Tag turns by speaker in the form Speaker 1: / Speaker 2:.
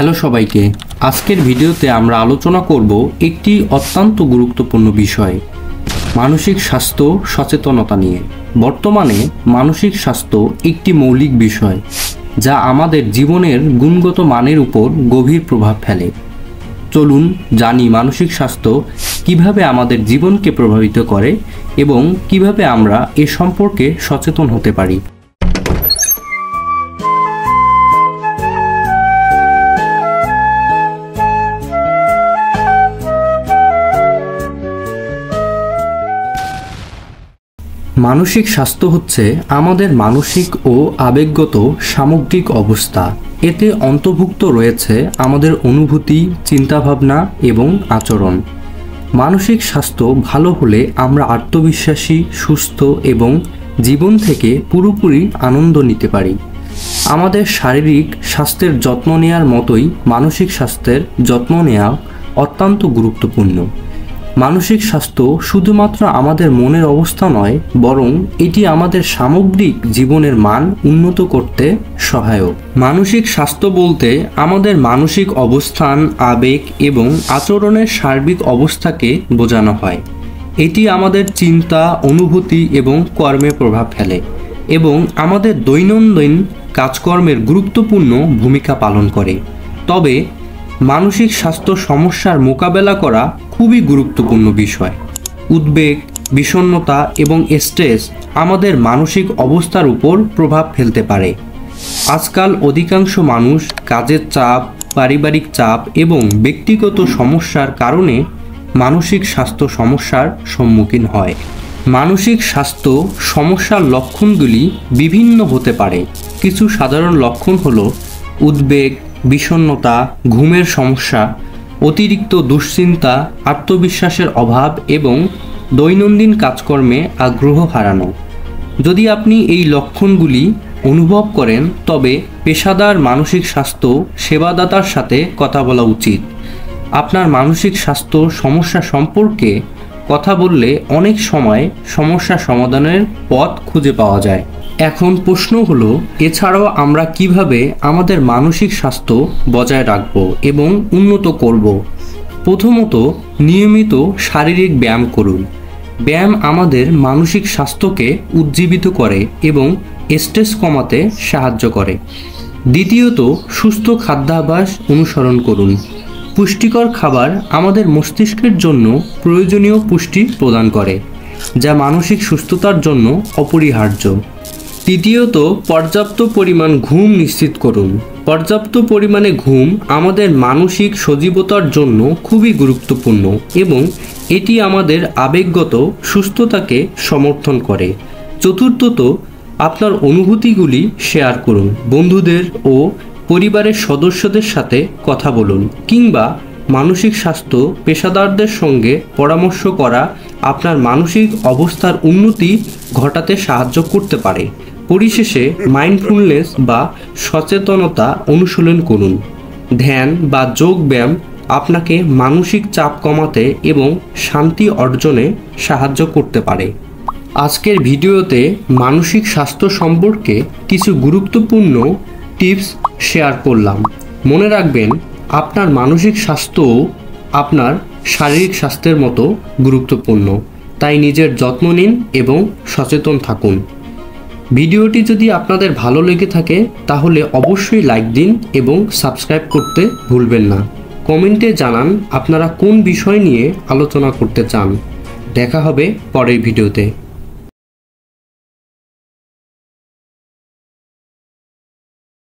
Speaker 1: Hello সবাইকে, আজকের ভিডিওতে আমরা আলোচনা করব একটি অত্যন্ত গুরুত্বপূর্ণ বিষয়, মানসিক স্বাস্থ্য সচেতনতা নিয়ে। বর্তমানে মানসিক স্বাস্থ্য একটি মৌলিক বিষয় যা আমাদের জীবনের গুণগত মানের উপর গভীর প্রভাব ফেলে। চলুন জানি মানসিক স্বাস্থ্য কিভাবে আমাদের জীবনকে প্রভাবিত করে এবং কিভাবে আমরা এ সম্পর্কে সচেতন হতে পারি। মানসিক স্বাস্থ্য হচ্ছে আমাদের মানসিক ও আবেগগত সামগ্রিক অবস্থা। এতে অন্তর্ভুক্ত রয়েছে আমাদের অনুভূতি, চিন্তাভাবনা এবং আচরণ। মানসিক স্বাস্থ্য ভালো হলে আমরা আত্মবিশ্বাসী, সুস্থ এবং জীবন থেকে পুরোপুরি আনন্দ নিতে পারি। আমাদের শারীরিক স্বাস্থ্যের যত্ন নেওয়ার মতোই মানসিক স্বাস্থ্যের যত্ন নেওয়া অত্যন্ত গুরুত্বপূর্ণ। মানসিক স্বাস্থ্য শুধুমাত্র আমাদের মনের অবস্থা নয়, বরং এটি আমাদের সামগ্রিক জীবনের মান উন্নত করতে সহায়ক। মানসিক স্বাস্থ্য বলতে আমাদের মানসিক অবস্থান, আবেগ এবং আচরণের সার্বিক অবস্থাকে বোঝানো হয়। এটি আমাদের চিন্তা, অনুভূতি এবং কর্মে প্রভাব ফেলে এবং আমাদের দৈনন্দিন কাজকর্মের গুরুত্বপূর্ণ ভূমিকা পালন করে। তবে মানসিক স্বাস্থ্য সমস্যার মোকাবেলা করা খুবই গুরুত্বপূর্ণ বিষয়। উদ্বেগ, বিষণ্ণতা এবং স্ট্রেস আমাদের মানসিক অবস্থার উপর প্রভাব ফেলতে পারে। আজকাল অধিকাংশ মানুষ কাজের চাপ, পারিবারিক চাপ এবং ব্যক্তিগত সমস্যার কারণে মানসিক স্বাস্থ্য সমস্যার সম্মুখীন হয়। মানসিক স্বাস্থ্য সমস্যার লক্ষণগুলি বিভিন্ন হতে পারে। কিছু সাধারণ লক্ষণ হলো উদ্বেগ, বিষণ্ণতা, ঘুমের সমস্যা, অতিরিক্ত দুশ্চিন্তা, আত্মবিশ্বাসের অভাব এবং দৈনন্দিন কাজকর্মে আগ্রহ হারানো। যদি আপনি এই লক্ষণগুলি অনুভব করেন, তবে পেশাদার মানসিক স্বাস্থ্য সেবাদাতার সাথে কথা বলা উচিত। আপনার মানসিক স্বাস্থ্য সমস্যা সম্পর্কে কথা বললে অনেক সময় সমস্যা সমাধানের পথ খুঁজে পাওয়া যায়। এখন প্রশ্ন হলো, এছাড়াও আমরা কিভাবে আমাদের মানসিক স্বাস্থ্য বজায় রাখব এবং উন্নত করব? প্রথমত, নিয়মিত শারীরিক ব্যায়াম করুন। ব্যায়াম আমাদের মানসিক স্বাস্থ্যকে উজ্জীবিত করে এবং স্ট্রেস কমাতে সাহায্য করে। দ্বিতীয়ত, সুস্থ খাদ্যাভ্যাস অনুসরণ করুন। পুষ্টিকর খাবার আমাদের মস্তিষ্কের জন্য প্রয়োজনীয় পুষ্টি প্রদান করে, যা মানসিক সুস্থতার জন্য অপরিহার্য। তৃতীয়ত, পর্যাপ্ত পরিমাণ ঘুম নিশ্চিত করুন। পর্যাপ্ত পরিমাণে ঘুম আমাদের মানসিক সজীবতার জন্য খুবই গুরুত্বপূর্ণ এবং এটি আমাদের আবেগগত সুস্থতাকে সমর্থন করে। চতুর্থত, আপনার অনুভূতিগুলি শেয়ার করুন। বন্ধুদের ও পরিবারের সদস্যদের সাথে কথা বলুন কিংবা মানসিক স্বাস্থ্য পেশাদারদের সঙ্গে পরামর্শ করা আপনার মানসিক অবস্থার উন্নতি ঘটাতে সাহায্য করতে পারে। পরিশেষে, মাইন্ডফুলনেস বা সচেতনতা অনুশীলন করুন। ধ্যান বা যোগ ব্যায়াম আপনাকে মানসিক চাপ কমাতে এবং শান্তি অর্জনে সাহায্য করতে পারে। আজকের ভিডিওতে মানসিক স্বাস্থ্য সম্পর্কে কিছু গুরুত্বপূর্ণ টিপস শেয়ার করলাম। মনে রাখবেন, আপনার মানসিক স্বাস্থ্যও আপনার শারীরিক স্বাস্থ্যের মতো গুরুত্বপূর্ণ। তাই নিজের যত্ন নিন এবং সচেতন থাকুন। ভিডিওটি যদি আপনাদের ভালো লেগে থাকে তাহলে অবশ্যই লাইক দিন এবং সাবস্ক্রাইব করতে ভুলবেন না। কমেন্টে জানান আপনারা কোন বিষয় নিয়ে আলোচনা করতে চান। দেখা হবে পরের ভিডিওতে।